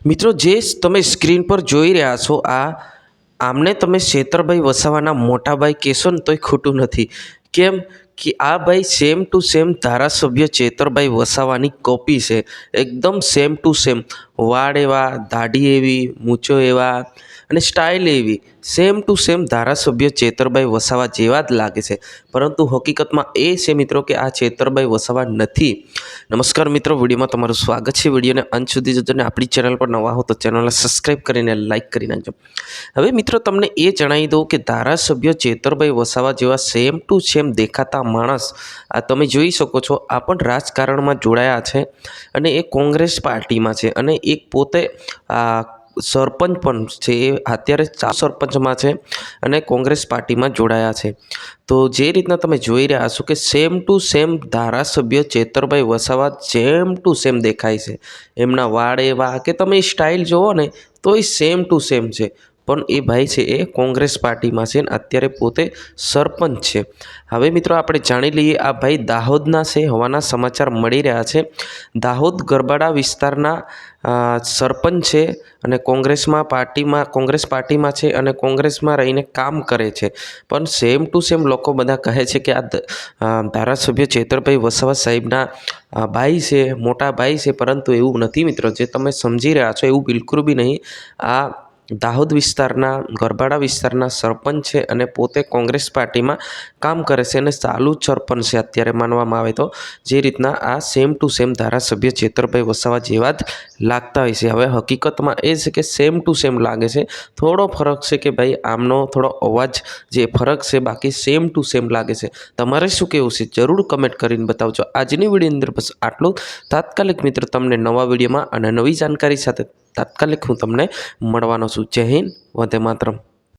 મિત્રો જે તમે સ્ક્રીન પર જોઈ રહ્યા છો આમને તમે છેતરભાઈ વસાવાના મોટા ભાઈ કહેશો ને તોય ખોટું નથી। કેમ કે આ ભાઈ સેમ ટુ સેમ ધારાસભ્ય છેતરભાઈ વસાવાની કોપી છે। એકદમ સેમ ટુ સેમ, વાળ એવા, દાઢી એવી, મૂછો એવા અને સ્ટાઇલ એવી સેમ ટુ સેમ ધારાસભ્ય છેતરભાઈ વસાવા જેવા જ લાગે છે। પરંતુ હકીકતમાં એ છે મિત્રો કે આ છેતરભાઈ વસાવા નથી। નમસ્કાર મિત્રો, વિડીયોમાં તમારું સ્વાગત છે। વિડીયોને અંત સુધી જોજો અને આપણી ચેનલ પર નવા હો તો ચેનલને સબસ્ક્રાઈબ કરીને લાઇક કરી નાખજો। હવે મિત્રો તમને એ જણાવી દઉં કે ધારાસભ્ય છેતરભાઈ વસાવા જેવા સેમ ટુ સેમ દેખાતા માણસ આ તમે જોઈ શકો છો, આ પણ રાજકારણમાં જોડાયા છે અને એ કોંગ્રેસ પાર્ટીમાં છે અને એક પોતે સરપંચ પણ છે। એ અત્યારે સરપંચમાં છે અને કોંગ્રેસ પાર્ટીમાં જોડાયા છે। તો જે રીતના તમે જોઈ રહ્યા છો કે સેમ ટુ સેમ ધારાસભ્ય છેતરભાઈ વસાવા સેમ ટુ સેમ દેખાય છે। એમના વાળ એવા કે તમે સ્ટાઇલ જુઓ ને તોય સેમ ટુ સેમ છે। પણ એ ભાઈ છે એ કોંગ્રેસ પાર્ટીમાં છે અને અત્યારે પોતે સરપંચ છે। હવે મિત્રો આપણે જાણી લઈએ આ ભાઈ દાહોદના છે હોવાના સમાચાર મળી રહ્યા છે। દાહોદ ગરબાડા વિસ્તારના સરપંચ છે અને કોંગ્રેસ પાર્ટીમાં છે અને કોંગ્રેસમાં રહીને કામ કરે છે। પણ સેમ ટુ સેમ લોકો બધા કહે છે કે આ ધારાસભ્ય છેતરભાઈ વસાવા સાહેબના ભાઈ છે, મોટા ભાઈ છે, પરંતુ એવું નથી મિત્રો। જે તમે સમજી રહ્યા છો એવું બિલકુલ બી નહીં। આ દાહોદ વિસ્તારના ગરબાડા વિસ્તારના સરપંચ છે અને પોતે કોંગ્રેસ પાર્ટીમાં કામ કરે છે અને ચાલુ જ સરપંચ છે અત્યારે માનવામાં આવે તો। જે રીતના આ સેમ ટુ સેમ ધારાસભ્ય છેતરભાઈ વસાવા જેવા જ લાગતા હોય છે। હવે હકીકતમાં એ છે કે સેમ ટુ સેમ લાગે છે, થોડો ફરક છે કે ભાઈ આમનો થોડો અવાજ જે ફરક છે, બાકી સેમ ટુ સેમ લાગે છે। તમારે શું કહેવું છે જરૂર કમેન્ટ કરીને બતાવજો। આજની વિડીયોની અંદર બસ આટલું। તાત્કાલિક મિત્રો તમને નવા વિડીયોમાં અને નવી જાણકારી સાથે તાત્કાલિક હું તમને મળવાનો છું। જય હિન્દ, વંદે માતરમ।